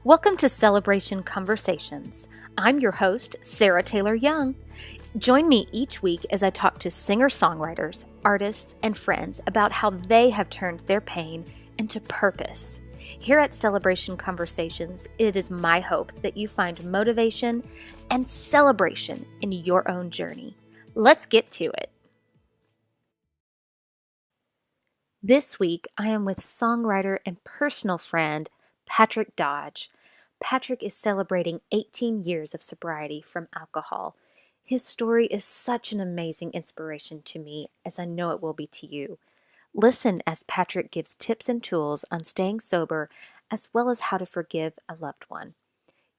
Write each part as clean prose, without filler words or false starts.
Welcome to Celebration Conversations. I'm your host, Sarah Taylor Young. Join me each week as I talk to singer-songwriters, artists, and friends about how they have turned their pain into purpose. Here at Celebration Conversations, it is my hope that you find motivation and celebration in your own journey. Let's get to it. This week, I am with songwriter and personal friend, Patrick Dodge. Patrick is celebrating 18 years of sobriety from alcohol. His story is such an amazing inspiration to me, as I know it will be to you. Listen as Patrick gives tips and tools on staying sober, as well as how to forgive a loved one.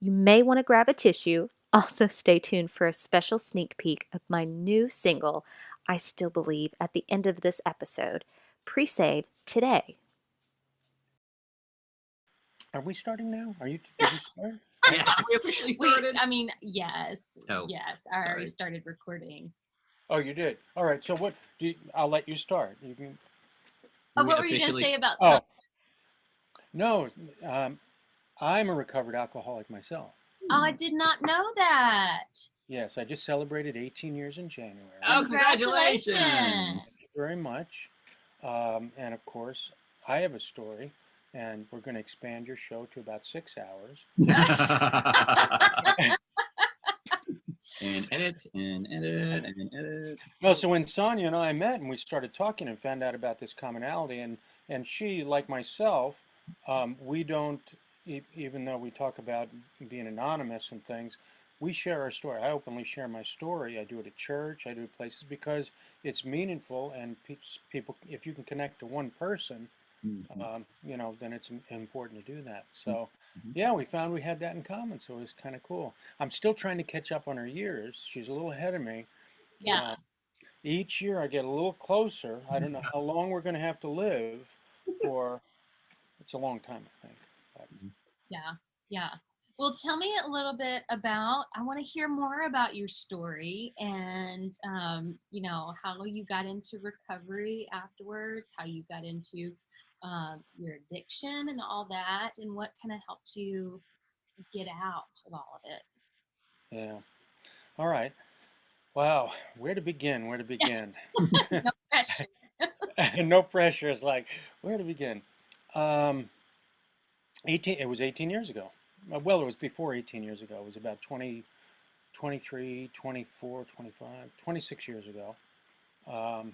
You may want to grab a tissue. Also, stay tuned for a special sneak peek of my new single, I Still Believe, at the end of this episode. Pre-save today. Are we starting now? Did you start? Yeah, we officially started. Yes. Oh, yes. I already sorry. started recording. Oh, you did. All right. So I'll let you start. You can. What were you going to say about Oh, no. I'm a recovered alcoholic myself. Oh, I did not know that. Yes, I just celebrated 18 years in January. Oh, congratulations! Thank you very much. And of course, I have a story, and we're going to expand your show to about 6 hours. And edit. No, so when Sonia and I met and we started talking and found out about this commonality, and she, like myself, we don't, even though we talk about being anonymous and things, we share our story. I openly share my story. I do it at church. I do it places because it's meaningful, and people, if you can connect to one person, then it's important to do that. So, yeah, we found we had that in common. So it was kind of cool. I'm still trying to catch up on her years. She's a little ahead of me. Yeah. Each year I get a little closer. I don't know how long we're going to have to live for. It's a long time, I think. But. Yeah. Well, tell me a little bit about, I want to hear more about your story and, how you got into recovery afterwards, how you got into your addiction and all that, and what kind of helped you get out of all of it. Yeah. All right. Wow. Where to begin? No pressure. No pressure. It's like, where to begin? 18, it was 18 years ago. Well, it was before 18 years ago. It was about 20, 23, 24, 25, 26 years ago. I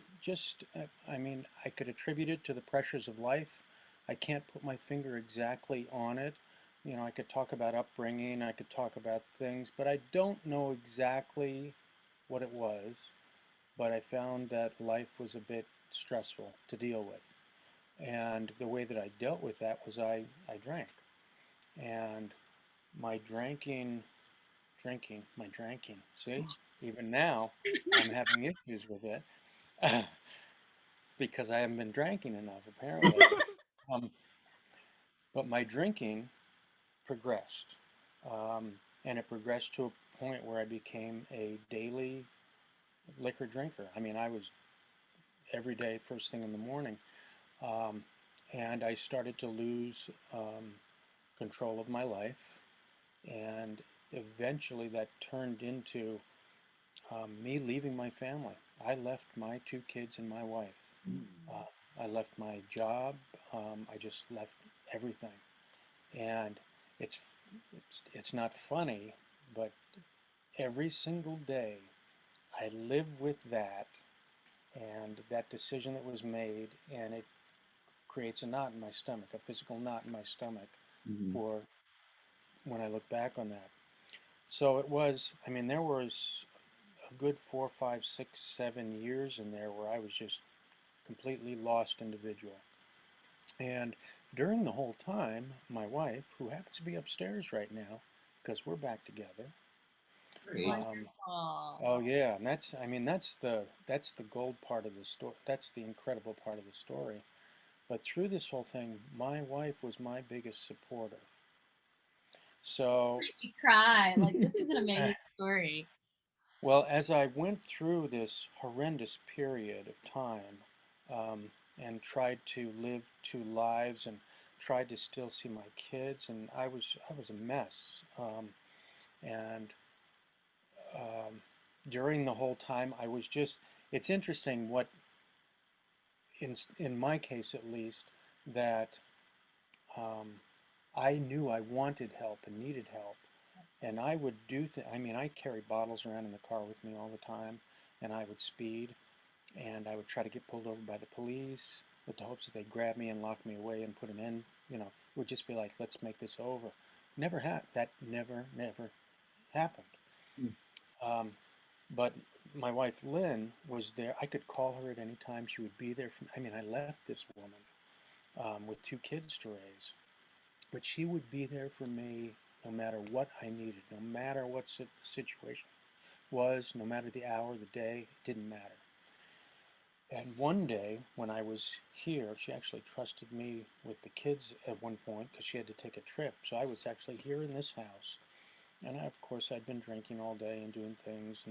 could attribute it to the pressures of life. I can't put my finger exactly on it. I could talk about upbringing, I could talk about things, but I don't know exactly what it was. But I found that life was a bit stressful to deal with. And the way that I dealt with that was I drank. And my see, even now I'm having issues with it because I haven't been drinking enough, apparently. um, but my drinking progressed. And it progressed to a point where I became a daily liquor drinker. I mean, I was every day, first thing in the morning. Um, and I started to lose control of my life. And eventually that turned into me leaving my family. I left my 2 kids and my wife. I left my job. I just left everything. And it's, it's not funny, but every single day I live with that and that decision that was made, and it creates a knot in my stomach, a physical knot in my stomach for when I look back on that. So it was, there was a good 4, 5, 6, 7 years in there where I was just completely lost individual. And during the whole time, my wife, who happens to be upstairs right now, because we're back together. Oh yeah, and that's the gold part of the story. That's the incredible part of the story. But through this whole thing, my wife was my biggest supporter. So you cry. Like, this is an amazing story. Well, as I went through this horrendous period of time and tried to live 2 lives and tried to still see my kids, and I was a mess. And um, during the whole time, I was just. It's interesting what, in my case at least, that um, I knew I wanted help and needed help, and I would do. I mean, I carried bottles around in the car with me all the time, and I would speed, and I would try to get pulled over by the police with the hopes that they'd grab me and lock me away and put an end. It would just be like, let's make this over. That never happened. Mm. Um, but my wife Lynn was there. I could call her at any time. She would be there. I mean, I left this woman with two kids to raise, but she would be there for me no matter what I needed, no matter what the situation was, no matter the hour, the day, it didn't matter. And one day when I was here, she actually trusted me with the kids at one point because she had to take a trip. So I was actually here in this house. And of course, I'd been drinking all day and doing things.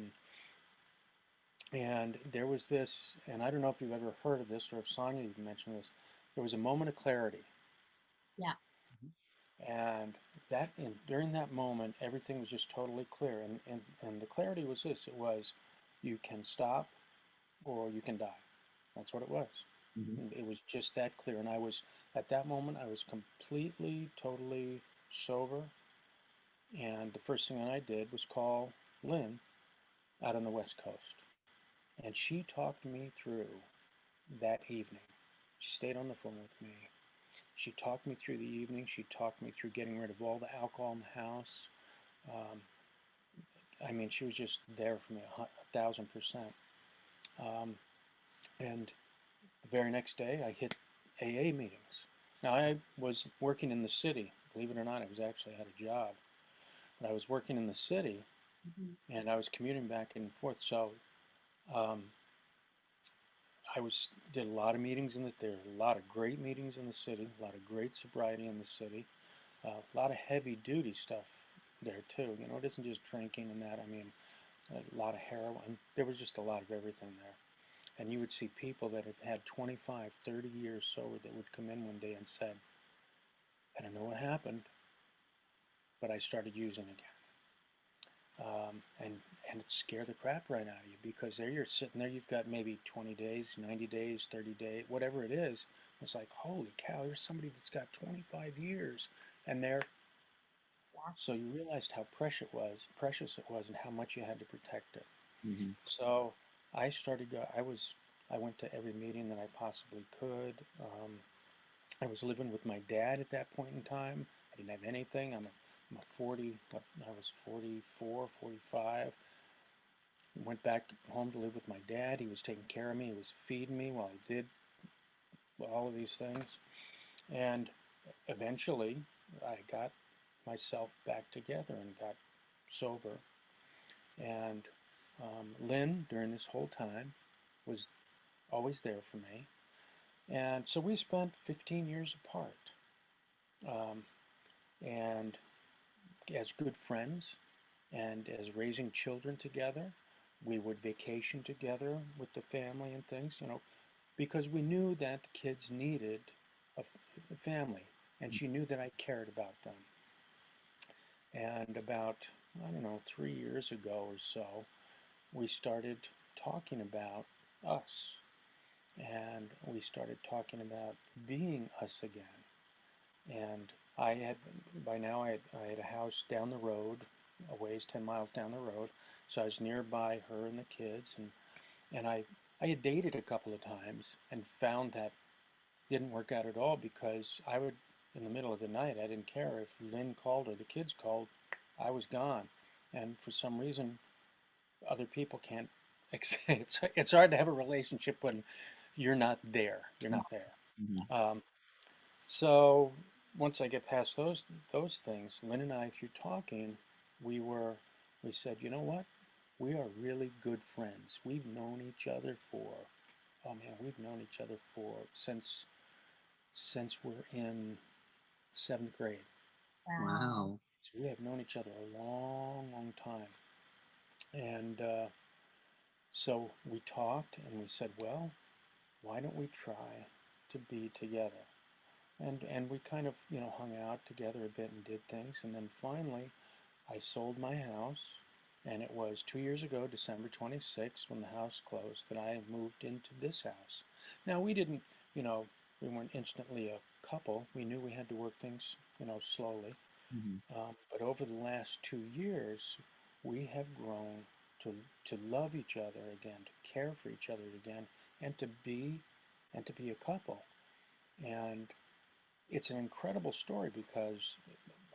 And there was this, and I don't know if you've ever heard of this or if Sonia even mentioned this, there was a moment of clarity. Yeah. And during that moment, everything was just totally clear. And the clarity was this: it was, you can stop or you can die. That's what it was. Mhm. It was just that clear. And at that moment, I was completely, totally sober. And the first thing I did was call Lynn out on the West Coast. And she talked me through that evening. She stayed on the phone with me. She talked me through the evening. She talked me through getting rid of all the alcohol in the house. Um, I mean, she was just there for me 1,000%. Um, and the very next day, I hit AA meetings. Now, I was working in the city. Believe it or not, I was actually had a job. But I was working in the city, and I was commuting back and forth. So um, did a lot of meetings there are a lot of great meetings in the city, a lot of great sobriety in the city, a lot of heavy duty stuff there too. It isn't just drinking and that. I mean, a lot of heroin. There was just a lot of everything there. And you would see people that have had 25, 30 years sober that would come in one day and said, I don't know what happened, but I started using again. And it scared the crap right out of you because there you're sitting there, you've got maybe 20 days, 90 days, 30 days, whatever it is. It's like, holy cow, there's somebody that's got 25 years and they're, so you realized how precious it was and how much you had to protect it. Mhm. So I started, I went to every meeting that I possibly could. I was living with my dad at that point in time. I didn't have anything. I'm a 40, I was 44, 45. Went back home to live with my dad. He was taking care of me. He was feeding me while he did all of these things. And eventually, I got myself back together and got sober. And Lynn, during this whole time, was always there for me. And so we spent 15 years apart. Um, and as good friends and as raising children together, we would vacation together with the family and things, because we knew that the kids needed a family, and she knew that I cared about them. And about, I don't know, 3 years ago or so, we started talking about us, and we started talking about being us again. And I had, by now, I had a house down the road, a ways 10 miles down the road, so I was nearby her and the kids, and I had dated a couple of times and found that didn't work out at all because I would, in the middle of the night, I didn't care if Lynn called or the kids called, I was gone. And for some reason, other people can't, it's hard to have a relationship when you're not there. You're not there. Mhm. Um, so once I get past those things, Lynn and I, through talking, we were we said, you know what? We are really good friends. We've known each other for, oh man, we've known each other for since we're in seventh grade. Wow. So we have known each other a long, long time. And so we talked and we said, well, why don't we try to be together? and we kind of, hung out together a bit and did things. And then finally, I sold my house, and it was 2 years ago, December 26th, when the house closed, that I moved into this house. Now, we didn't, you know, we weren't instantly a couple. We knew we had to work things, slowly. Mhm. But over the last 2 years, we have grown to love each other again, to care for each other again, and to be a couple. And it's an incredible story because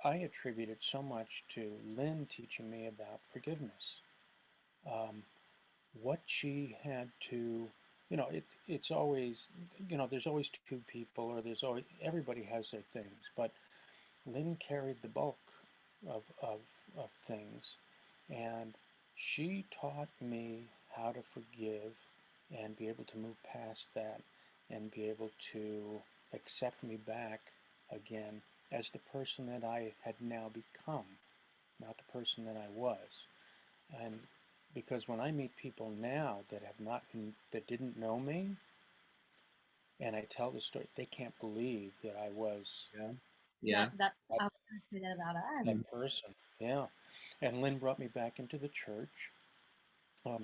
I attribute it so much to Lynn teaching me about forgiveness. Um, what she had to, it's always, there's always two people, or there's always, everybody has their things, but Lynn carried the bulk of, of, of things, and she taught me how to forgive and be able to move past that and be able to accept me back again as the person that I had now become, not the person that I was. And because when I meet people now that have not, that didn't know me, and I tell the story, they can't believe that I was Yeah. Yeah. That's that, I was going to say that about us. Mhm. that person. Yeah. And Lynn brought me back into the church,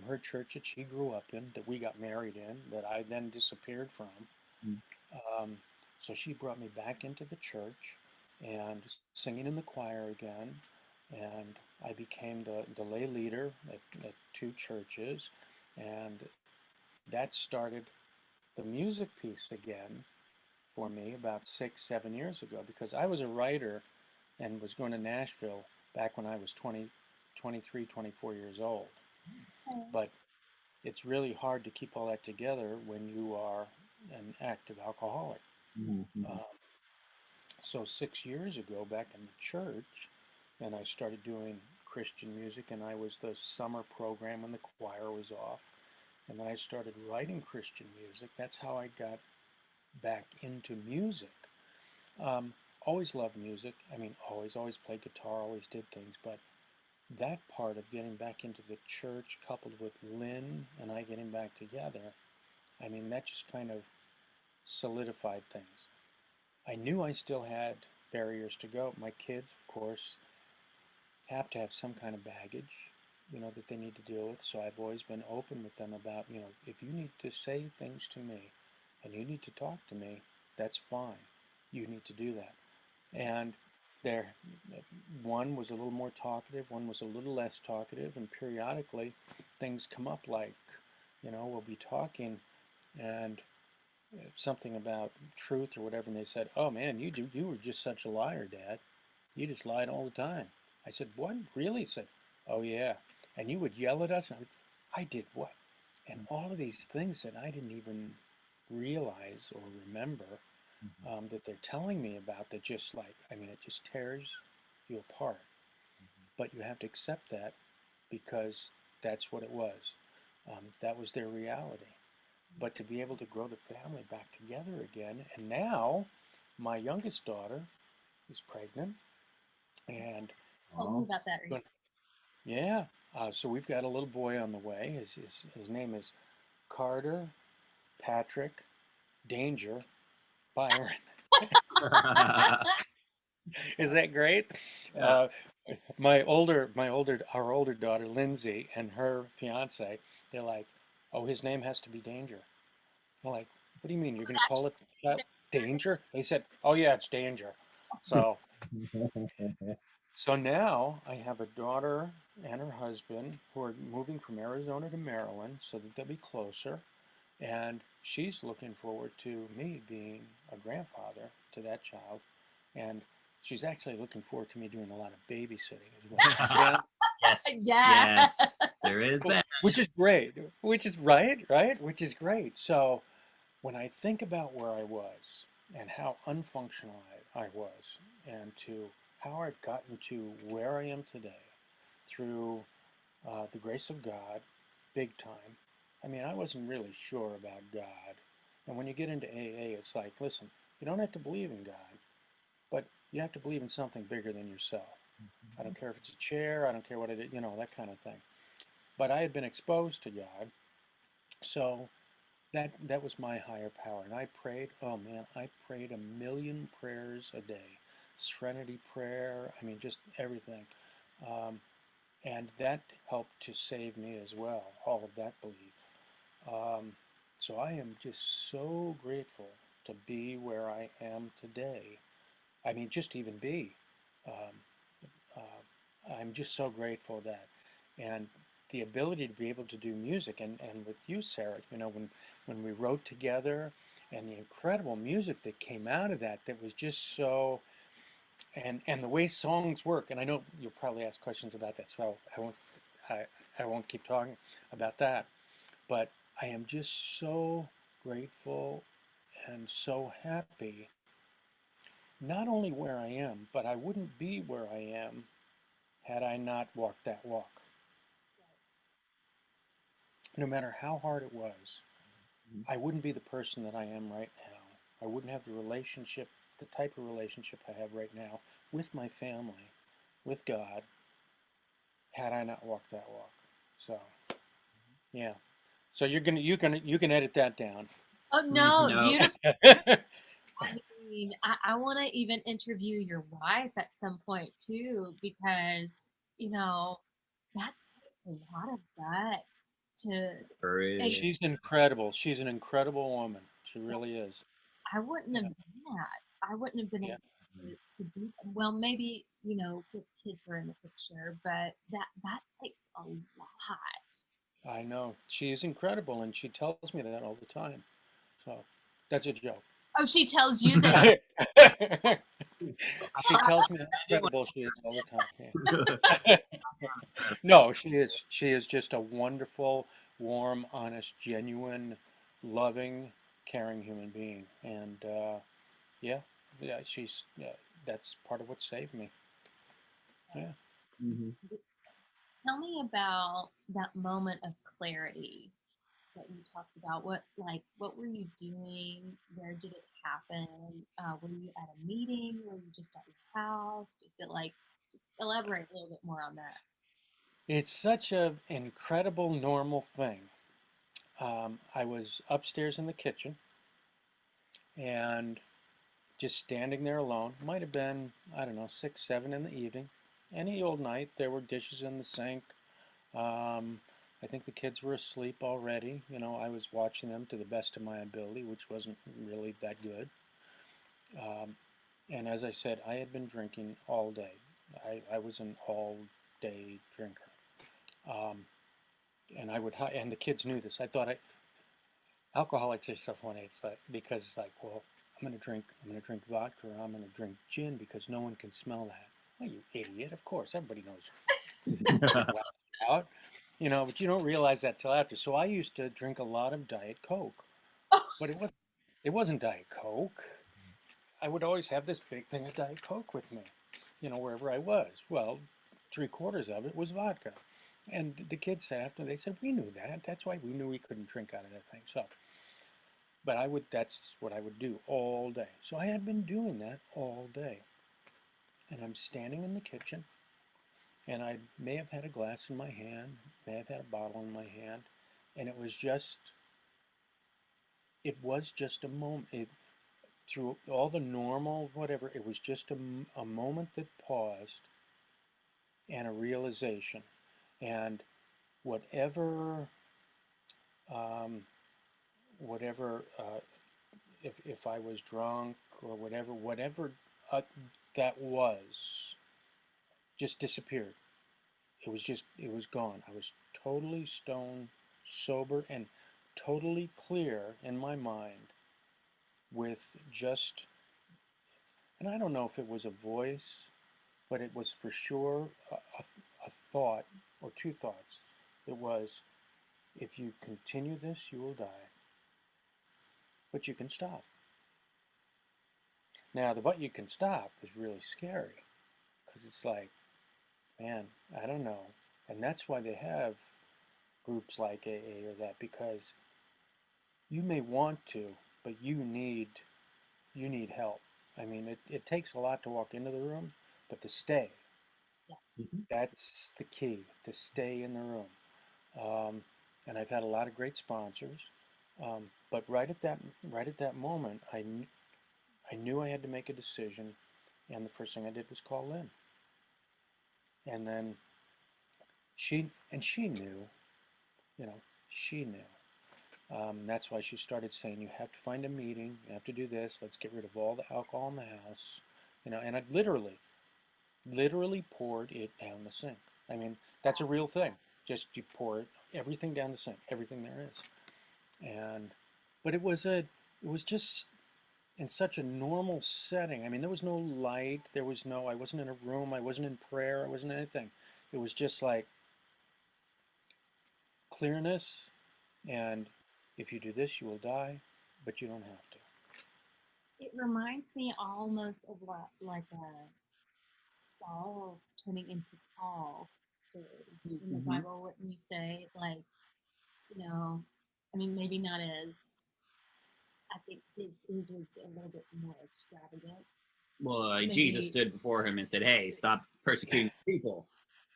her church that she grew up in, that we got married in, that I then disappeared from. Mhm. Um, so she brought me back into the church and singing in the choir again. And I became the lay leader at two churches. And that started the music piece again for me about 6, 7 years ago, because I was a writer and was going to Nashville back when I was 20, 23, 24 years old. But it's really hard to keep all that together when you are an active alcoholic. Mhm. Mhm. Um, so 6 years ago, back in the church, and I started doing Christian music, and I was the summer program when the choir was off. And then I started writing Christian music. That's how I got back into music. Um, Always loved music. I mean, always played guitar, always did things. But that part of getting back into the church, coupled with Lynn and I getting back together, I mean, that just kind of solidified things. I knew I still had barriers to go. My kids, of course, have to have some kind of baggage, that they need to deal with. So I've always been open with them about, if you need to say things to me and you need to talk to me, that's fine. You need to do that. And there, one was a little more talkative, one was a little less talkative, and periodically things come up like, we'll be talking and something about truth or whatever, and they said, "Oh man, you were just such a liar, Dad. You just lied all the time." I said, "What? Really?" He said, "Oh yeah." And you would yell at us, and I did what? And all of these things that I didn't even realize or remember, Mhm. that they're telling me about, that just like, I mean, it just tears you apart. But you have to accept that because that's what it was. That was their reality. But to be able to grow the family back together again, and now my youngest daughter is pregnant, and Told me Oh. about that recently. yeah, so we've got a little boy on the way. His name is Carter Patrick Danger Byron. Is that great? Yeah. Uh, our older daughter Lindsay and her fiance, they're like, "Oh, his name has to be Danger." I'm like, "What do you mean? You're going to call it that Danger?" They said, "Oh yeah, it's Danger." So now I have a daughter and her husband who are moving from Arizona to Maryland so that they'll be closer, and she's looking forward to me being a grandfather to that child, and she's actually looking forward to me doing a lot of babysitting as well. Yeah, Yes. Yeah. Yes. There is that. which is great, which is right, which is great. So when I think about where I was and how unfunctional I was, and to how I've gotten to where I am today through the grace of God, big time. I mean, I wasn't really sure about God. And when you get into AA, it's like, listen, you don't have to believe in God, but you have to believe in something bigger than yourself. I don't care if it's a chair, I don't care what it is, that kind of thing. But I had been exposed to God, so that was my higher power. And I prayed, oh man, I prayed 1,000,000 prayers a day. Serenity prayer, I mean, just everything. Um, and that helped to save me as well, all of that belief. Um, so I am just so grateful to be where I am today. I mean, just to even be. Um, I'm just so grateful that, and the ability to be able to do music, and with you, Sarah, when we wrote together, and the incredible music that came out of that, that was just so, and the way songs work, and I know you'll probably ask questions about that, so I, I won't keep talking about that, but I am just so grateful and so happy, not only where I am, but I wouldn't be where I am had I not walked that walk. No matter how hard it was, I wouldn't be the person that I am right now. I wouldn't have the relationship, the type of relationship I have right now with my family, with God, had I not walked that walk. So, yeah. So you can edit that down. Oh no, No. beautiful. I mean, I want to even interview your wife at some point too, because you know that takes a lot of guts to. For real. She's incredible. She's an incredible woman. She really is. I wouldn't have Yeah. done that. I wouldn't have been Yeah. able to do. Well, maybe since kids were in the picture, but that takes a lot. I know. She's incredible, and she tells me that all the time. So that's a joke. Oh, she tells you that. She tells me how incredible she is all the time. Yeah. No, she is. She is just a wonderful, warm, honest, genuine, loving, caring human being. And yeah, yeah, that's part of what saved me. Yeah. Mhm. Tell me about that moment of clarity that you talked about. What were you doing? Where did it happen? Were you at a meeting? Were you just at your house? Do you feel like just elaborate a little bit more on that? It's such an incredible, normal thing. I was upstairs in the kitchen and just standing there alone. Might have been, I don't know, 6, 7 in the evening. Any old night. There were dishes in the sink. Um, I think the kids were asleep already. I was watching them to the best of my ability, which wasn't really that good. Um, and as I said, I had been drinking all day. I was an all-day drinker. Um, and and the kids knew this. Alcoholics are so funny. It's like, because it's like, well, I'm gonna drink vodka, or I'm gonna drink gin because no one can smell that. Well, you idiot! Of course, everybody knows. Out, but you don't realize that till after. So I used to drink a lot of Diet Coke, but it wasn't Diet Coke. I would always have this big thing of Diet Coke with me, wherever I was. Well, 3/4 of it was vodka. And the kids said after, they said, we knew that. That's why we knew we couldn't drink out of that thing. So, but that's what I would do all day. So I had been doing that all day. And I'm standing in the kitchen, and I may have had a glass in my hand, may have had a bottle in my hand, and it was just a moment. Through all the normal whatever, it was just a moment that paused, and a realization, and whatever um, whatever if I was drunk or whatever that was, just disappeared. It was gone. I was totally stone sober and totally clear in my mind, with just, and I don't know if it was a voice, but it was for sure a thought, or two thoughts. It was, if you continue this, you will die, but you can stop. Now, the "but you can stop" is really scary, because it's like, man, I don't know. And that's why they have groups like AA or that, because you may want to, but you need help. I mean, it takes a lot to walk into the room, but to stay, Mhm. that's the key, to stay in the room. Um, and I've had a lot of great sponsors. But right at that moment, I knew I had to make a decision, and the first thing I did was call Lynn. And then she knew, you know, she knew. That's why she started saying, you have to find a meeting, you have to do this, let's get rid of all the alcohol in the house. And I literally poured it down the sink. I mean, that's a real thing. Just you pour everything down the sink, everything there is. But it was just in such a normal setting. I mean, there was no light, I wasn't in a room, I wasn't in prayer, I wasn't anything. It was just like clearness, and if you do this, you will die, but you don't have to. It reminds me almost of what, like a Saul turning into Paul story in the Mm-hmm. Bible. Wouldn't you say, like, I mean, maybe not as, I think his was a little bit more extravagant. Well, Maybe. Jesus stood before him and said, "Hey, stop persecuting people."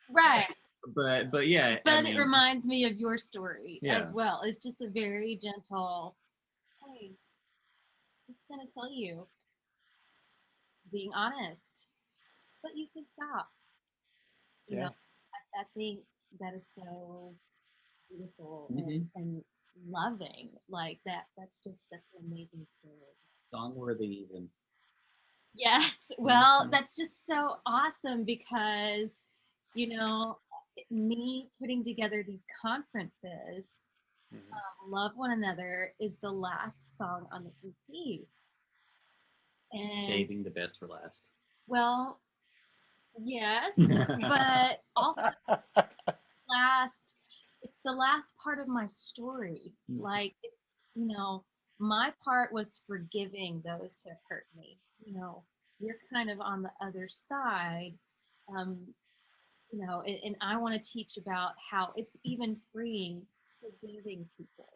Right. But yeah, But I it mean, reminds me of your story yeah. as well. It's just a very gentle, hey, this is going to kill you. Being honest, but you can stop. Yeah. I think that is so beautiful Mm-hmm. and loving. Like that. That's an amazing story. Songworthy even. Yes. Well, that's just so awesome because, you know, me putting together these conferences, Love One Another is the last song on the EP. And Saving the best for last. well, yes, but also it's the last part of my story. Like it's, my part was forgiving those who have hurt me. You're kind of on the other side. um and I want to teach about how it's even freeing forgiving people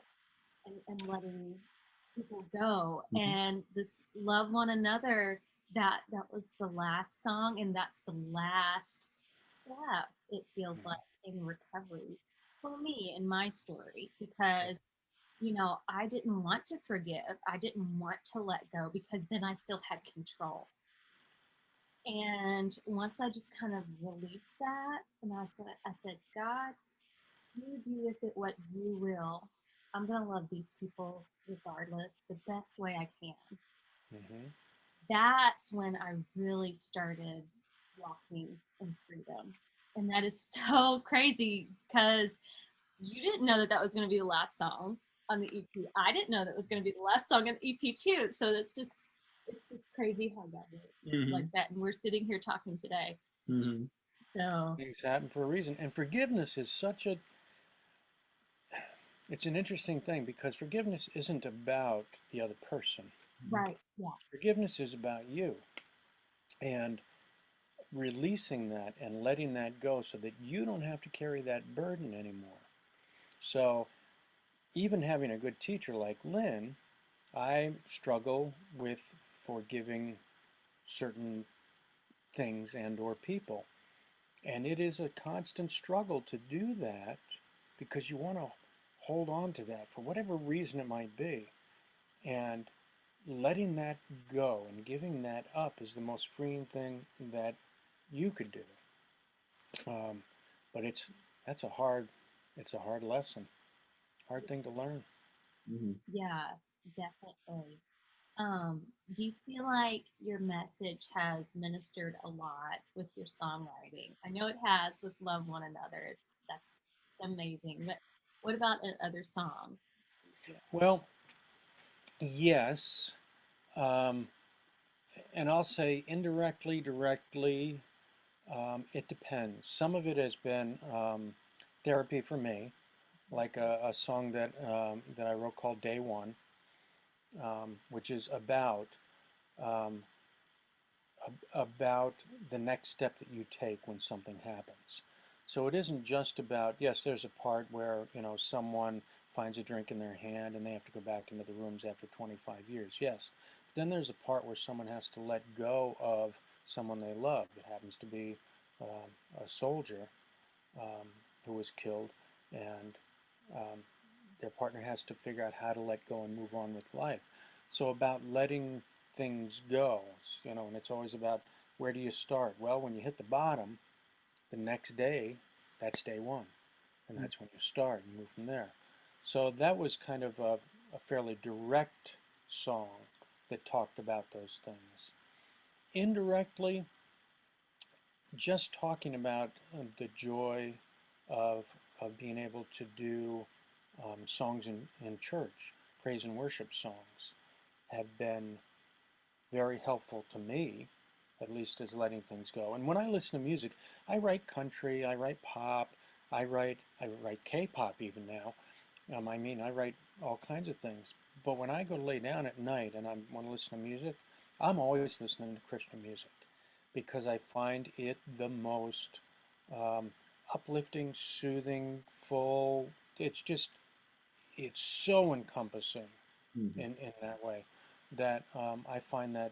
and letting people go. And this Love One Another, that was the last song, and that's the last step, it feels like, in recovery for me in my story, because I didn't want to forgive, I didn't want to let go, because then I still had control. And once I just kind of released that, and I said, God, you do with it what you will. I'm going to love these people regardless, the best way I can. That's when I really started walking in freedom. And that is so crazy because you didn't know that was going to be the last song on the EP. I didn't know that was going to be the last song on the EP too. So it's just crazy how God works like that. And we're sitting here talking today. So Things happen for a reason. And forgiveness is it's an interesting thing, because forgiveness isn't about the other person. right, yeah. Forgiveness is about you. And releasing that and letting that go so that you don't have to carry that burden anymore. So even having a good teacher like Lynn, I struggle with forgiving certain things and or people. And it is a constant struggle to do that, because you want to hold on to that for whatever reason it might be. And letting that go and giving that up is the most freeing thing that you could do. But that's it's a hard lesson, hard thing to learn. Yeah, definitely. Do you feel like your message has ministered a lot with your songwriting? I know it has with Love One Another. That's amazing. But what about in other songs? Well, yes, um, and I'll say indirectly, directly, it depends. Some of it has been therapy for me, like a song that I wrote called Day One, which is um, about the next step that you take when something happens. So it isn't just about, yes, there's a part where, someone finds a drink in their hand and they have to go back into the rooms after 25 years. Yes. But then there's a part where someone has to let go of someone they love. It happens to be a soldier who was killed, and um, their partner has to figure out how to let go and move on with life. So about letting things go, and it's always about where do you start? Well, when you hit the bottom, the next day, that's day one, and that's when you start and move from there. So that was kind of a fairly direct song that talked about those things. Indirectly, just talking about the joy of, of being able to do songs in church, praise and worship songs, have been very helpful to me, at least as letting things go. And when I listen to music, I write country, I write pop, I write K-pop even now. I write all kinds of things. But when I go to lay down at night and I want to listen to music, I'm always listening to Christian music because I find it the most um, uplifting, soothing, full. It's just, it's so encompassing Mhm. in that way that I find that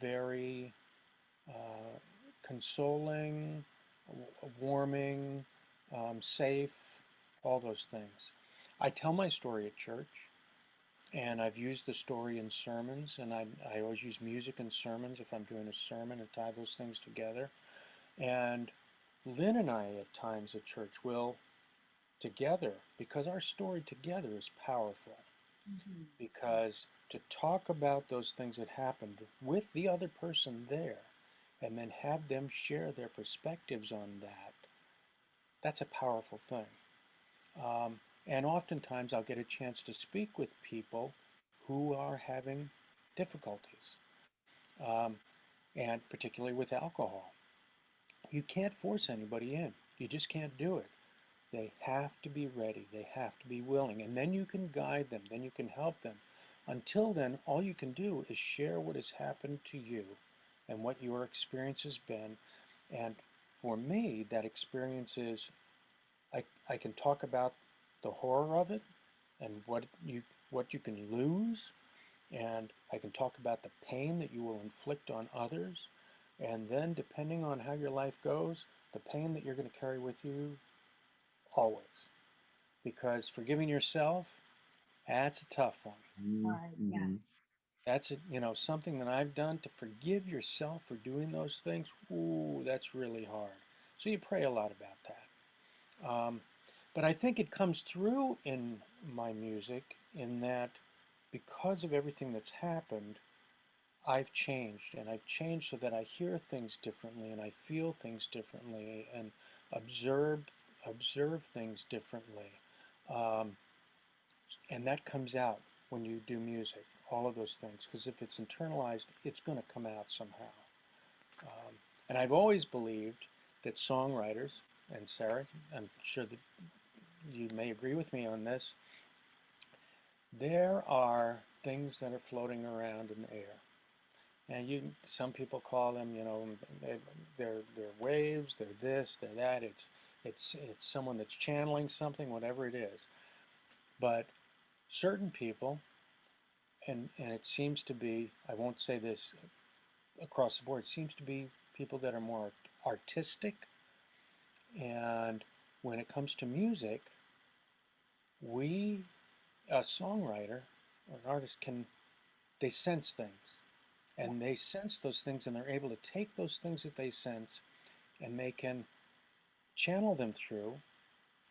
very consoling, warming, safe, all those things. I tell my story at church, and I've used the story in sermons, and I always use music in sermons if I'm doing a sermon and tie those things together. And Lynn and I, at times at church, will together, because our story together is powerful, because to talk about those things that happened with the other person there and then have them share their perspectives on that, that's a powerful thing. And oftentimes I'll get a chance to speak with people who are having difficulties, um, and particularly with alcohol. You can't force anybody in. You just can't do it. They have to be ready. They have to be willing. And then you can guide them. Then you can help them. Until then, all you can do is share what has happened to you and what your experience has been. And for me, that experience is I can talk about the horror of it and what you can lose. And I can talk about the pain that you will inflict on others. And then, depending on how your life goes, the pain that you're going to carry with you always. Because forgiving yourself, that's a tough one. Mhm. That's something that I've done to forgive yourself for doing those things. Ooh, that's really hard. So you pray a lot about that. But I think it comes through in my music in that because of everything that's happened, I've changed, and I've changed so that I hear things differently and I feel things differently and observe observe things differently. Um, and that comes out when you do music, all of those things, because if it's internalized, it's going to come out somehow. Um, and I've always believed that songwriters, and Sarah, I'm sure that you may agree with me on this, there are things that are floating around in the air. And some people call them, they're waves, they're this, they're that. It's someone that's channeling something, whatever it is. But certain people, and it seems to be, I won't say this across the board, it seems to be people that are more artistic. And when it comes to music, we, a songwriter or an artist, they sense things. And they sense those things, and they're able to take those things that they sense and they can channel them through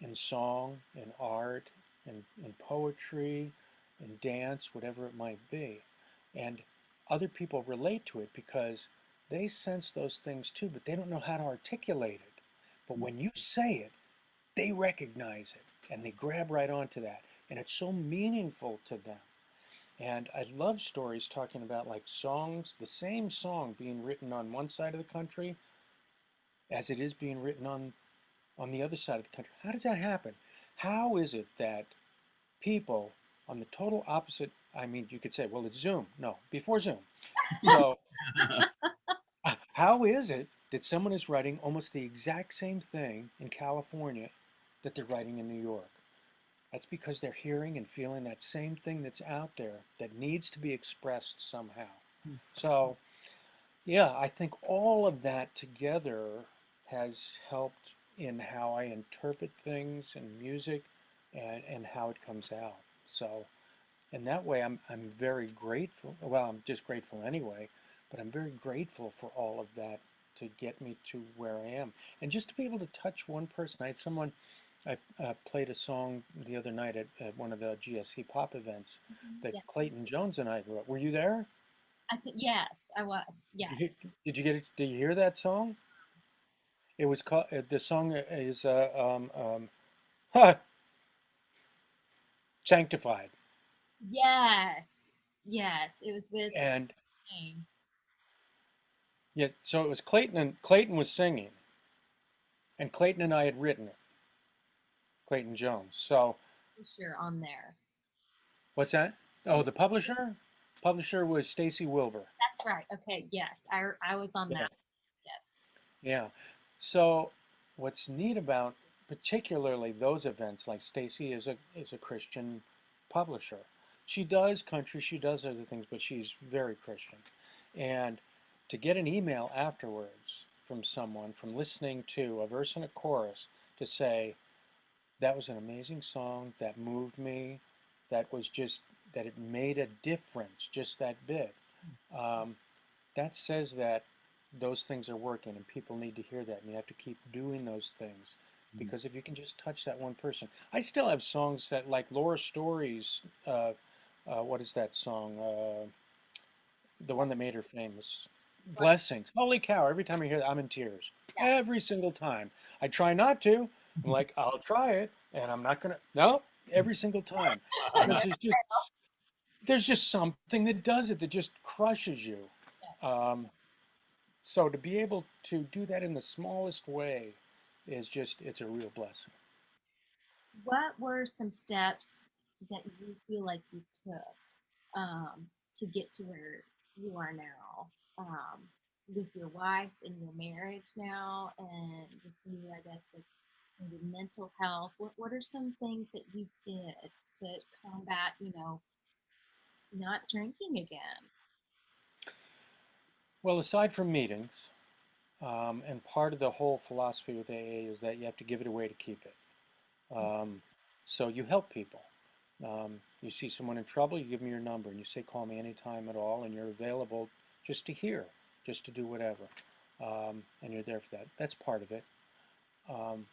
in song, in art, in poetry, in dance, whatever it might be. And other people relate to it because they sense those things too, but they don't know how to articulate it. But when you say it, they recognize it and they grab right onto that. And it's so meaningful to them. And I love stories talking about like songs, the same song being written on one side of the country as it is being written on the other side of the country. How does that happen? How is it that people on the total opposite, you could say, well, it's Zoom. No, before Zoom. So how is it that someone is writing almost the exact same thing in California that they're writing in New York? That's because they're hearing and feeling that same thing that's out there that needs to be expressed somehow. So, yeah, I think all of that together has helped in how I interpret things in music, and how it comes out. So, and that way I'm very grateful. Well, I'm just grateful anyway, but I'm very grateful for all of that to get me to where I am. And just to be able to touch one person. I had someone, I played a song the other night at one of the GSC pop events that Yeah. Clayton Jones and I wrote. Were you there? I think yes, I was. Yes. Did you get it? Did you hear that song? It was called, the song is huh, Sanctified. Yes. Yes. It was with And name yeah, so it was Clayton, and Clayton was singing, and Clayton and I had written it, Clayton Jones. So Fisher on there. what's that? Oh, the publisher? Publisher was Stacy Wilbur. That's right. Okay. Yes. I was on Yeah, that. Yes. yeah. So what's neat about particularly those events, like Stacy is a Christian publisher. She does country, she does other things, but she's very Christian. And to get an email afterwards from someone from listening to a verse and a chorus to say, that was an amazing song, that moved me, that was just, that it made a difference just that bit. Um, that says that those things are working and people need to hear that and you have to keep doing those things because if you can just touch that one person. I still have songs that like Laura Story's what is that song, the one that made her famous, Blessings. Holy cow, every time I hear that I'm in tears Yeah. every single time. I try not to. I'm like, I'll try it and I'm not gonna, no, every single time, because there's just something that does it that just crushes you. Yes. um, so to be able to do that in the smallest way is just, it's a real blessing. What were some steps that you feel like you took to get to where you are now with your wife and your marriage now, and with you, I guess, with your mental health? What are some things that you did to combat, not drinking again? Well, aside from meetings, and part of the whole philosophy with AA is that you have to give it away to keep it. Um, so you help people. You see someone in trouble, you give them your number and you say, call me anytime at all, and you're available just to hear, just to do whatever. And you're there for that. That's part of it. Um,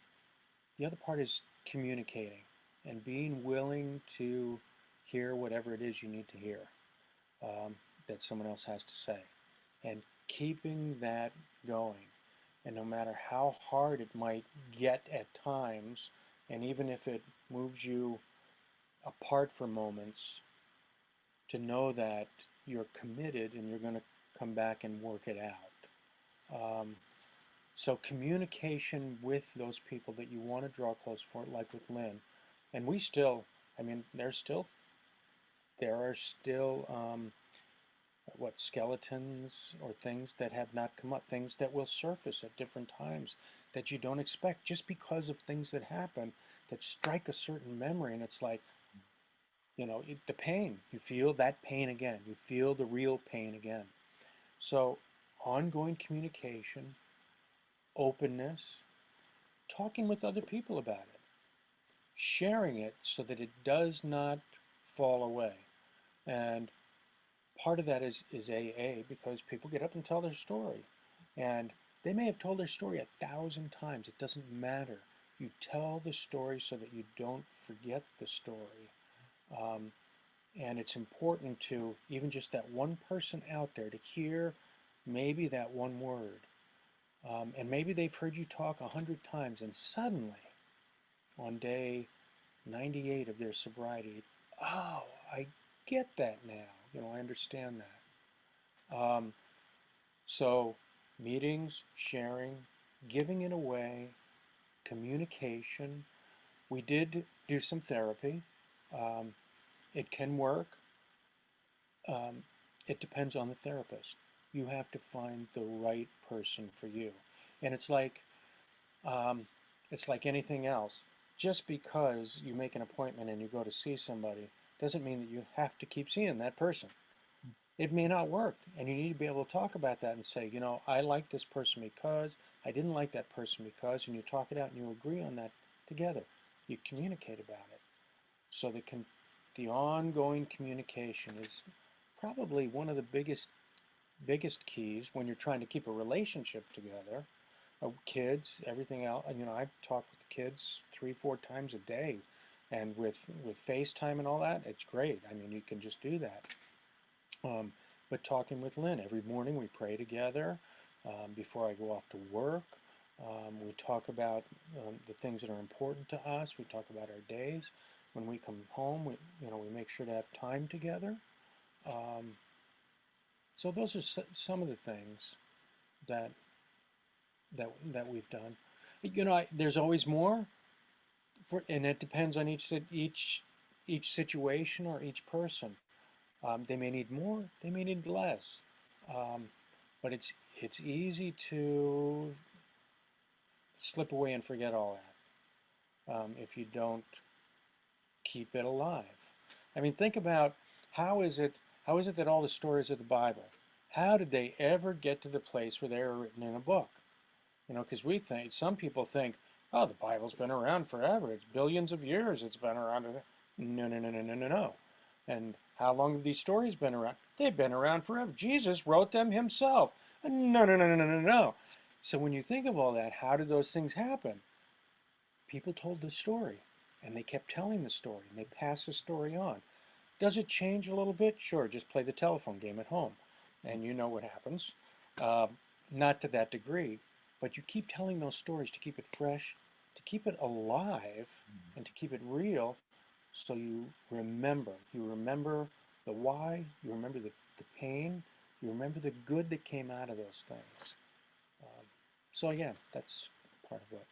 the other part is communicating and being willing to hear whatever it is you need to hear, um, that someone else has to say, and keeping that going. And no matter how hard it might get at times, and even if it moves you apart for moments, to know that you're committed and you're going to come back and work it out. So communication with those people that you want to draw close for, like with Lynn, and we still, I mean, there are still what, skeletons or things that have not come up, things that will surface at different times that you don't expect, just because of things that happen that strike a certain memory, and it's like, the pain, you feel that pain again, you feel the real pain again. So ongoing communication, openness, talking with other people about it, sharing it so that it does not fall away. And part of that is AA, because people get up and tell their story. And they may have told their story 1,000 times. It doesn't matter. You tell the story so that you don't forget the story. Um, and it's important to, even just that one person out there, to hear maybe that one word. And maybe they've heard you talk 100 times, and suddenly, on day 98 of their sobriety, oh, I get that now. I understand that. So, meetings, sharing, giving it away, communication. We did do some therapy. Um, it can work. Um, it depends on the therapist. You have to find the right person for you. And um, it's like anything else. Just because you make an appointment and you go to see somebody doesn't mean that you have to keep seeing that person. It may not work, and you need to be able to talk about that and say, I like this person because, I didn't like that person because, and you talk it out and you agree on that together. You communicate about it. So the ongoing communication is probably one of the biggest keys when you're trying to keep a relationship together. Kids, everything else. I talk with the kids 3, 4 times a day, and with FaceTime and all that, it's great. I mean, you can just do that. Um, but talking with Lynn every morning, we pray together before I go off to work. We talk about the things that are important to us. We talk about our days. When we come home, we make sure to have time together. Um, so those are some of the things that that we've done. There's always more, and it depends on each situation or each person. They may need more, they may need less, um, but it's easy to slip away and forget all that if you don't keep it alive. I mean, think about how is it how is it that all the stories of the Bible, how did they ever get to the place where they were written in a book? Because some people think, oh, the Bible's been around forever. It's billions of years it's been around. No, no, no, no, no, no, no. And how long have these stories been around? They've been around forever. Jesus wrote them himself. No, no, no, no, no, no, no. So when you think of all that, how did those things happen? People told the story, and they kept telling the story, and they passed the story on. Does it change a little bit? Sure, just play the telephone game at home, and you know what happens. Uh, Not to that degree, but you keep telling those stories to keep it fresh, to keep it alive, and to keep it real, so you remember. You remember the why, you remember the pain, you remember the good that came out of those things. Um, so, yeah, that's part of it.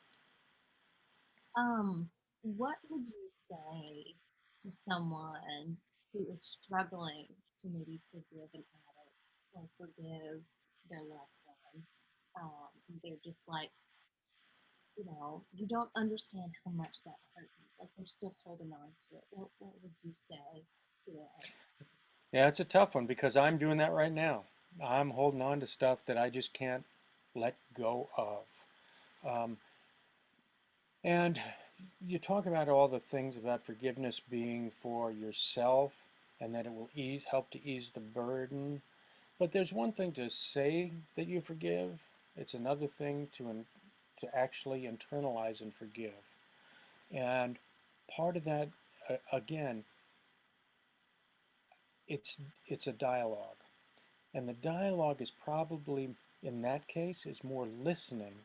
What would you say to someone who is struggling to maybe forgive an addict or forgive their loved one? They're just like, you don't understand how much that hurt you. Like they're still holding on to it. What would you say to them? Yeah, it's a tough one because I'm doing that right now. I'm holding on to stuff that I just can't let go of. Um, and you talk about all the things about forgiveness being for yourself and that it will help to ease the burden. But there's one thing to say that you forgive. It's another thing to actually internalize and forgive. And part of that, again, it's it's a dialogue. And the dialogue is probably, in that case, is more listening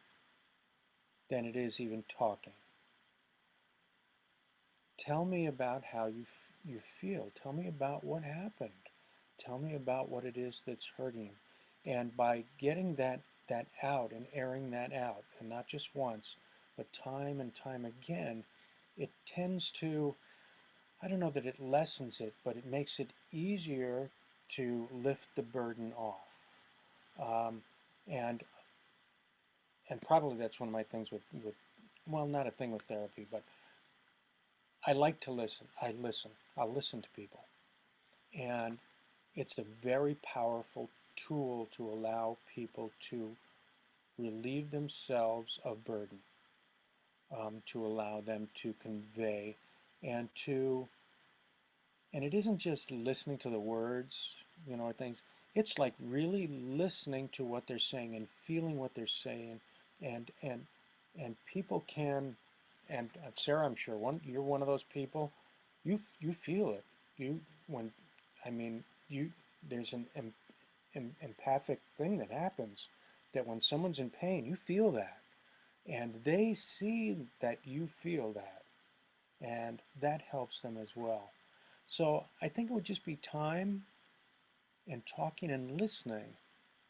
than it is even talking. Tell me about how you feel. Tell me about what happened. Tell me about what it is that's hurting you. And by getting that out and airing that out, and not just once, but time and time again, it tends to, I don't know that it lessens it, but it makes it easier to lift the burden off. Um, and and probably that's one of my things with well, not a thing with therapy, but I like to listen. I'll listen to people. And it's a very powerful tool to allow people to relieve themselves of burden, to allow them to convey and to, and it isn't just listening to the words, or things. It's like really listening to what they're saying and feeling what they're saying, and and and people can, and Sarah, I'm sure you're one of those people. You feel it. You when, I mean, you there's an empathic thing that happens that when someone's in pain, you feel that, and they see that you feel that, and that helps them as well. So I think it would just be time and talking and listening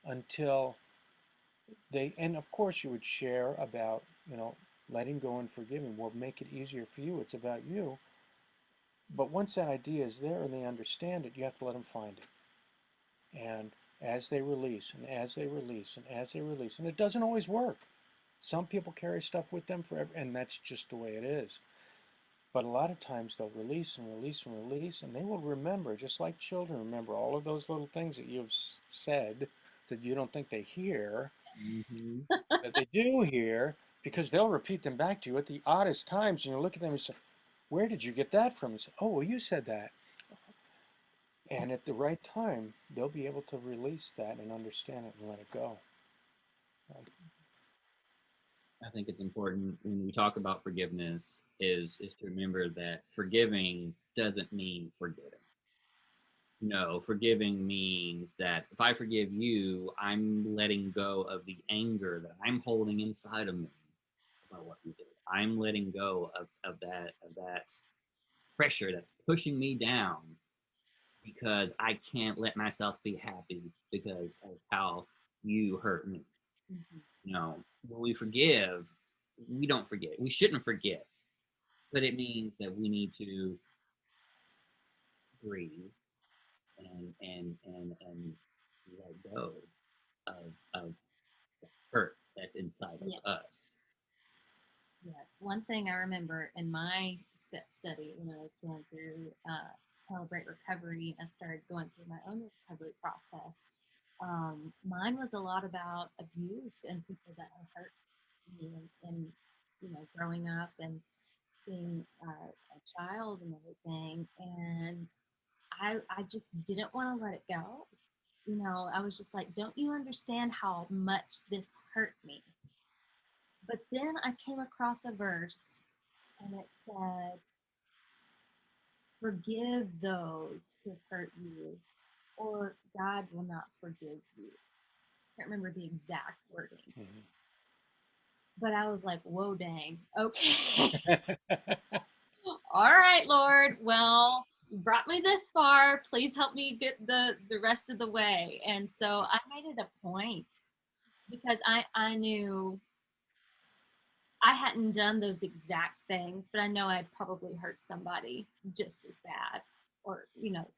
until and of course you would share about, letting go and forgiving will make it easier for you. It's about you. But once that idea is there and they understand it, you have to let them find it. And as they release and as they release and as they release, and it doesn't always work. Some people carry stuff with them forever, and that's just the way it is. But a lot of times they'll release and release and release, and they will remember, just like children remember all of those little things that you've said that you don't think they hear, Mm-hmm. that they do hear, because they'll repeat them back to you at the oddest times, and you look at them and say, where did you get that from? Oh, well, you said that. And at the right time, they'll be able to release that and understand it and let it go. I think it's important when we talk about forgiveness is to remember that forgiving doesn't mean forgetting. No, forgiving means that if I forgive you, I'm letting go of the anger that I'm holding inside of me about what you did. I'm letting go of that pressure that's pushing me down because I can't let myself be happy because of how you hurt me. You know, when we forgive, we don't forget. We shouldn't forget, but it means that we need to breathe and let go of the hurt that's inside of Yes. us. Yes. One thing I remember in my step study when I was going through Celebrate Recovery, I started going through my own recovery process. Mine was a lot about abuse and people that had hurt me and growing up and being a child and everything. And I just didn't want to let it go. I was just like, don't you understand how much this hurt me? But then I came across a verse and it said, forgive those who hurt you, or God will not forgive you. I can't remember the exact wording. Mm-hmm. But I was like, whoa, dang. Okay. All right, Lord. Well, you brought me this far. Please help me get the rest of the way. And so I made it a point because I knew I hadn't done those exact things, but I know I'd probably hurt somebody just as bad or,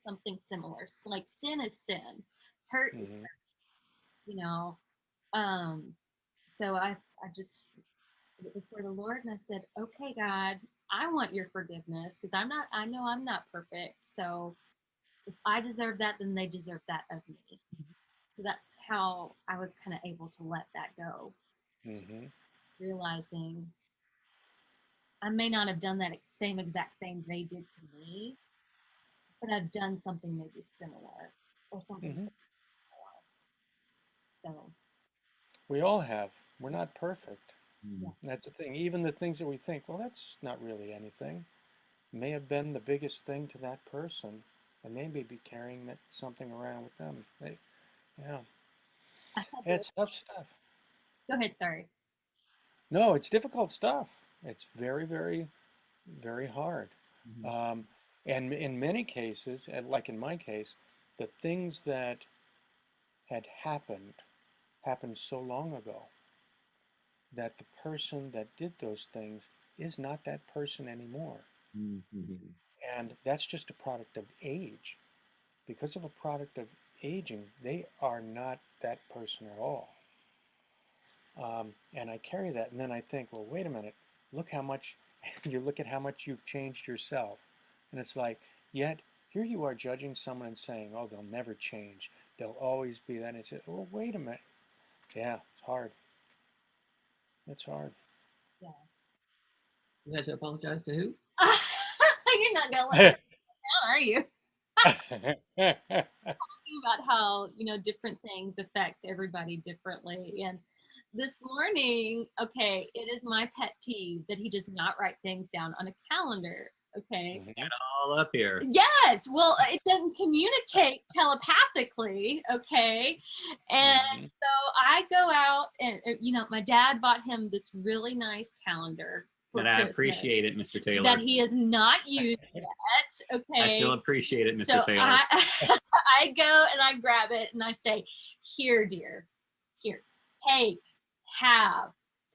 something similar. Like sin is sin. Hurt is hurt, you know. So I just put it before the Lord and I said, okay, God, I want your forgiveness because I know I'm not perfect. So if I deserve that, then they deserve that of me. So that's how I was kind of able to let that go. Mm-hmm. Realizing I may not have done that same exact thing they did to me, but I've done something maybe similar or something Mm-hmm. more. So We all have. We're not perfect. yeah. That's the thing. Even the things that we think, well, that's not really anything, may have been the biggest thing to that person, and they may be carrying something around with them. Yeah, it's tough stuff. Go ahead, sorry. No, it's difficult stuff. It's very, very, very hard. Mm-hmm. And in many cases, like in my case, the things that had happened so long ago that the person that did those things is not that person anymore. Mm-hmm. And that's just a product of age. Because of a product of aging, they are not that person at all. And I carry that, and then I think, well, wait a minute, look how much, you look at how much you've changed yourself. And it's like, yet here you are judging someone and saying, oh, they'll never change. They'll always be that. And it's, well, wait a minute. Yeah, it's hard. It's hard. Yeah. You had to apologize to who? You're not gonna let me down, are you? Talking about how different things affect everybody differently. And this morning, okay, it is my pet peeve that he does not write things down on a calendar. Okay. Mhm. All up here. Yes. Well, it doesn't communicate telepathically. Okay. And Mhm. so I go out and, my dad bought him this really nice calendar for And I Christmas appreciate it, Mr. Taylor. that he has not used yet. Okay. I still appreciate it, Mr. So Taylor. I go and I grab it and I say, here, dear, here, take, have,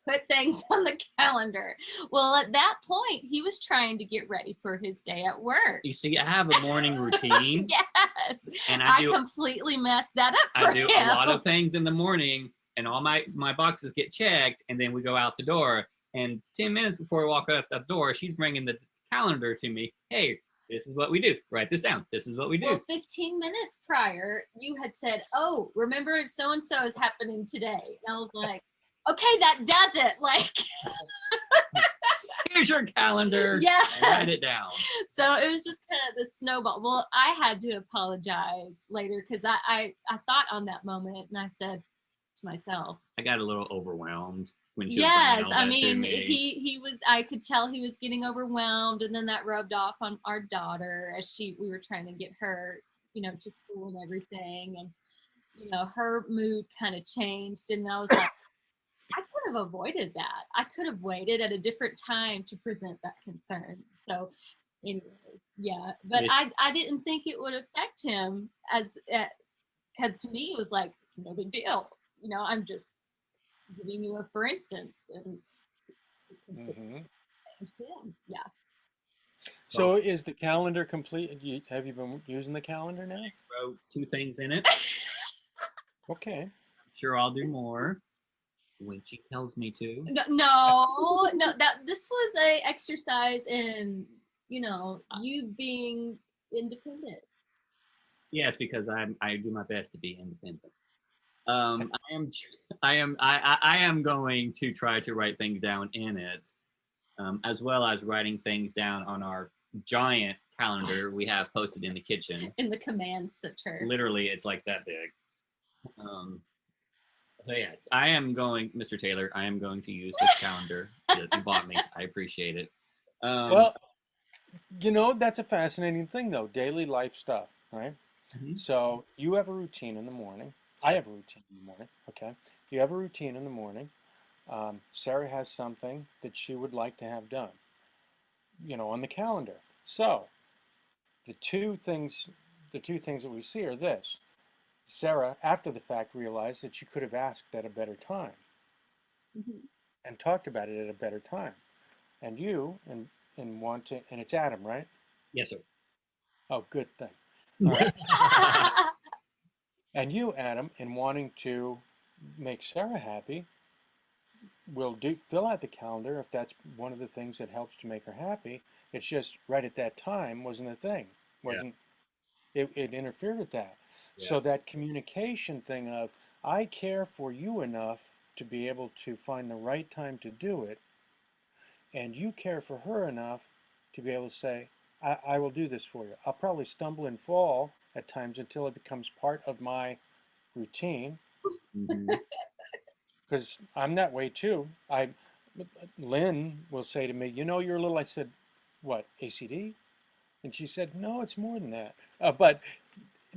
put things on the calendar. Well, at that point, he was trying to get ready for his day at work. You see, I have a morning routine. Yes. And I completely messed that up for him. I do a lot of things in the morning, and all my boxes get checked, and then we go out the door. And 10 minutes before we walk out the door, she's bringing the calendar to me. Hey, this is what we do. Write this down. This is what we do. Well, 15 minutes prior, you had said, oh, remember so-and-so is happening today. And I was like, okay, that does it. Like, here's Here's your calendar. Yes. Write it down. So it was just kind of the snowball. Well, I had to apologize later because I thought on that moment and I said to myself, I got a little overwhelmed when she was bringing all I that to mean, me. he was. I could tell he was getting overwhelmed, and then that rubbed off on our daughter as we were trying to get her, to school and everything, and her mood kind of changed, and I was like, I could have avoided that. I could have waited at a different time to present that concern. So, anyway, yeah, but I didn't think it would affect him because to me it was like it's no big deal. I'm just giving you a for instance, and Mm-hmm. yeah. So is the calendar complete? Have you been using the calendar now? I wrote 2 things in it. Okay. I'm sure I'll do more when she tells me to. No, that this was a exercise in you being independent. Yes, because I do my best to be independent. I am going to try to write things down in it, as well as writing things down on our giant calendar we have posted in the kitchen. In the command center. Literally, it's like that big. So yes, I am going, Mr. Taylor. I am going to use this calendar that you bought me. I appreciate it. Well, that's a fascinating thing, though. Daily life stuff, right? Mm-hmm. So you have a routine in the morning. I have a routine in the morning. Okay. You have a routine in the morning. Sarah has something that she would like to have done, on the calendar. So the two things that we see are this. Sarah, after the fact, realized that she could have asked at a better time and talked about it at a better time. And you, and want to, and it's Adam, right? Yes, sir. Oh, good thing. All right. And you, Adam, in wanting to make Sarah happy, will fill out the calendar if that's one of the things that helps to make her happy. It's just right at that time wasn't a thing. Wasn't it interfered with that. Yeah. So that communication thing of I care for you enough to be able to find the right time to do it, and you care for her enough to be able to say, I will do this for you. I'll probably stumble and fall at times until it becomes part of my routine. Because I'm that way too. Lynn will say to me, you're little. I said, what, ACD? And she said, no, it's more than that. But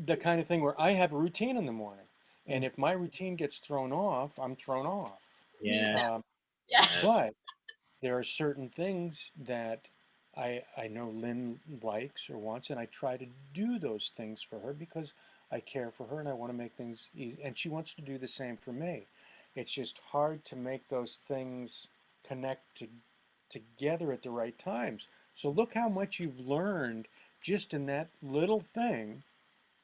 the kind of thing where I have a routine in the morning. And if my routine gets thrown off, I'm thrown off. Yeah. But there are certain things that I know Lynn likes or wants, and I try to do those things for her because I care for her and I want to make things easy. And she wants to do the same for me. It's just hard to make those things connect together at the right times. So look how much you've learned just in that little thing,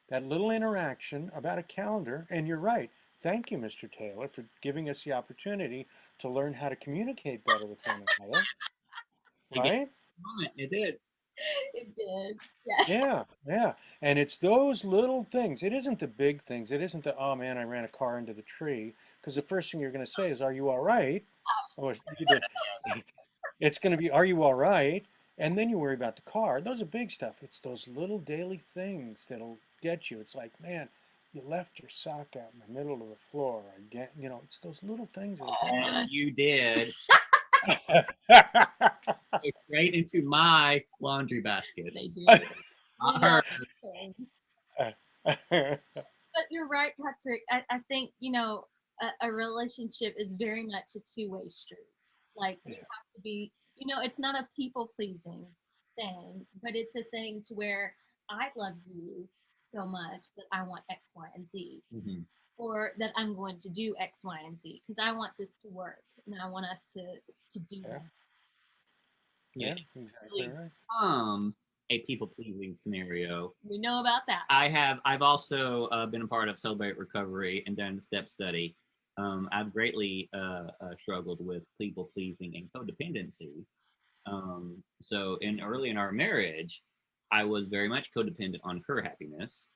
that little interaction about a calendar. And you're right. Thank you, Mr. Taylor, for giving us the opportunity to learn how to communicate better with one another. Right? It did. It did. Yeah. And it's those little things. It isn't the big things. It isn't the, oh man, I ran a car into the tree. Because the first thing you're going to say is, are you all right? It's going to be, are you all right? And then you worry about the car. Those are big stuff. It's those little daily things that'll get you. It's like, man, you left your sock out in the middle of the floor again. It's those little things. Yes, you did. Straight into my laundry basket. They do. But you're right, Patrick. I think, a relationship is very much a two-way street. Like you have to be, it's not a people-pleasing thing, but it's a thing to where I love you so much that I want X, Y, and Z. Or that I'm going to do X, Y, and Z because I want this to work and I want us to do that. Yeah, exactly right. A people-pleasing scenario. We know about that. I've also been a part of Celebrate Recovery and done the step study. I've greatly struggled with people-pleasing and codependency. So early in our marriage, I was very much codependent on her happiness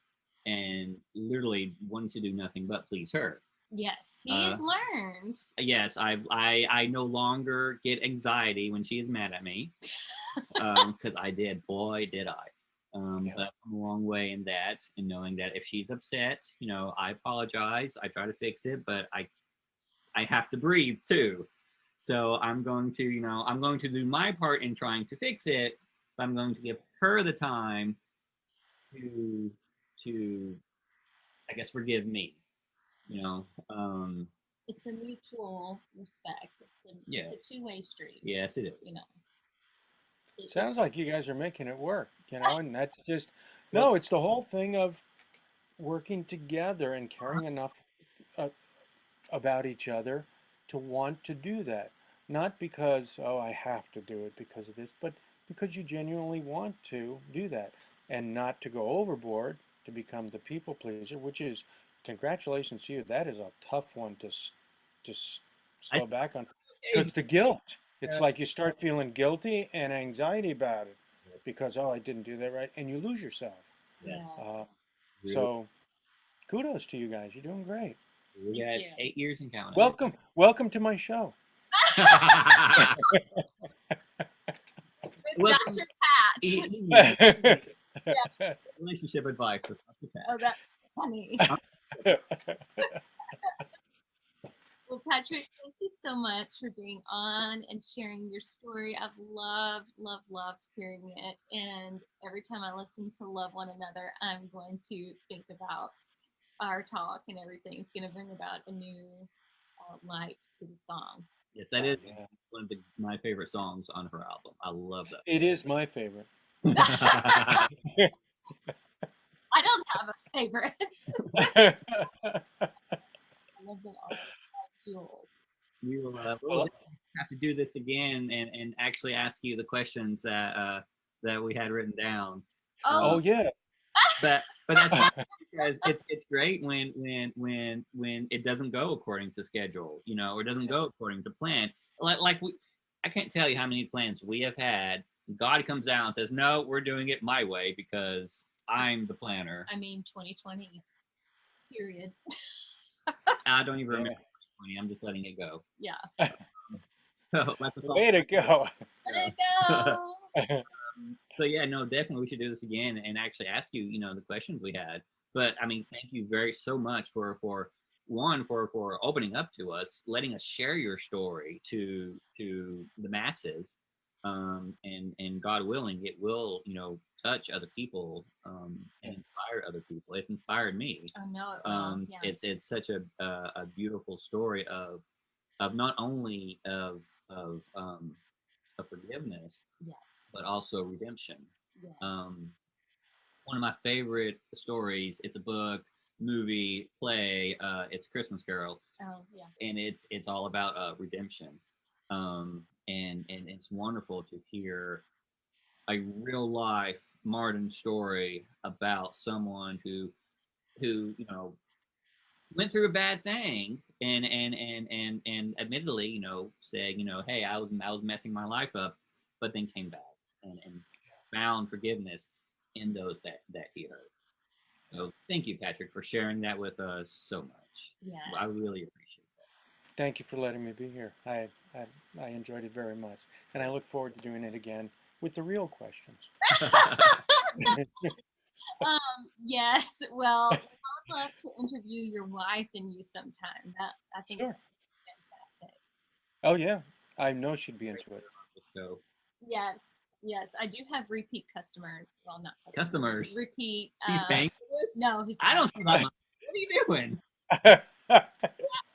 and literally wanted to do nothing but please her. Yes, he has learned. Yes, I no longer get anxiety when she is mad at me, because I did. Boy, did I. Yeah. But I'm a long way in that, and knowing that if she's upset, I apologize. I try to fix it, but I have to breathe too. So I'm going to do my part in trying to fix it, but I'm going to give her the time to I guess forgive me. You know, It's a mutual respect. It's a two-way street. yes, it is. Sounds like you guys are making it work, and that's just, no, it's the whole thing of working together and caring enough uh, about each other to want to do that. Not because, oh, I have to do it because of this, but because you genuinely want to do that and not to go overboard to become the people pleaser, which is, congratulations to you. That is a tough one to slow back on because the guilt. It's like you start feeling guilty and anxiety about it because, oh, I didn't do that right, and you lose yourself. Yes. Yeah. So kudos to you guys. You're doing great. We got 8 years in counting. Welcome to my show. With Dr. Pat. Relationship advice with Dr. Pat. Oh, that's funny. Well, Patrick, thank you so much for being on and sharing your story. I've loved hearing it. And every time I listen to Love One Another, I'm going to think about our talk and everything. It's going to bring about a new light to the song. Yes, that is one of my favorite songs on her album. I love that. It is my favorite. I don't have a favorite. I love them all. Jewels. We will have to do this again and actually ask you the questions that we had written down. Oh yeah. But that's because it's great when it doesn't go according to schedule, or doesn't go according to plan. I can't tell you how many plans we have had. God comes out and says, "No, we're doing it my way because I'm the planner." I mean, 2020. Period. I don't even remember 2020. I'm just letting it go. Yeah. So way to go. Let it go. So yeah, no, definitely we should do this again and actually ask you, the questions we had. But I mean, thank you so much for opening up to us, letting us share your story to the masses, and God willing, it will touch other people and inspire other people. It's inspired me. I know it will. Yeah. It's such a beautiful story of not only of forgiveness, yes, but also redemption. Yes. One of my favorite stories. It's a book, movie, play. It's Christmas Carol. Oh yeah. And it's all about redemption. And it's wonderful to hear a real life modern story about someone who went through a bad thing and admittedly, saying, hey, I was messing my life up, but then came back and found forgiveness in those that he heard. So thank you, Patrick, for sharing that with us so much. Yes. I really appreciate that. Thank you for letting me be here. I enjoyed it very much, and I look forward to doing it again with the real questions. Yes. Well, I would love to interview your wife and you sometime. That I think sure. Fantastic. Oh yeah, I know she'd be into it. So. Yes. I do have repeat customers. Well, not customers. Repeat. He's paying for this? No, he's. I don't see that much. What are you doing?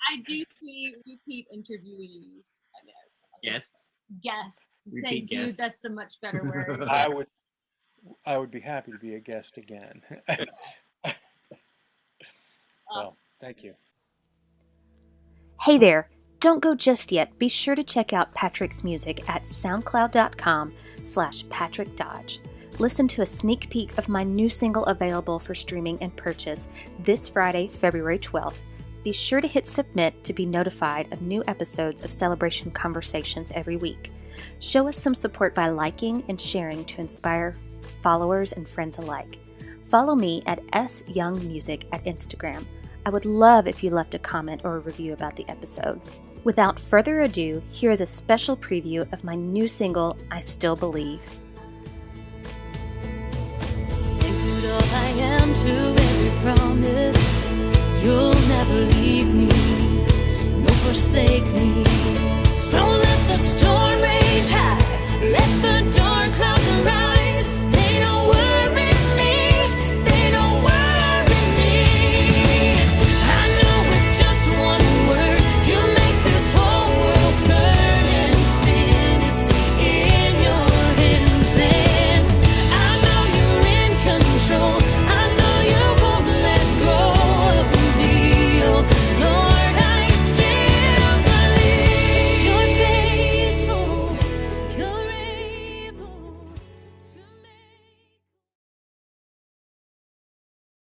I do see repeat interviewees. I guess. Guests. Repeat Thank guests. you. That's a much better word. I would be happy to be a guest again. Well, thank you. Hey there! Don't go just yet. Be sure to check out Patrick's music at soundcloud.com/Patrick Dodge. Listen to a sneak peek of my new single available for streaming and purchase this Friday, February 12th. Be sure to hit submit to be notified of new episodes of Celebration Conversations every week. Show us some support by liking and sharing to inspire followers and friends alike. Follow me at syoungmusic at Instagram. I would love if you left a comment or a review about the episode. Without further ado, here is a special preview of my new single, I Still Believe. Include all I am to every promise. You'll never leave me, nor forsake me. So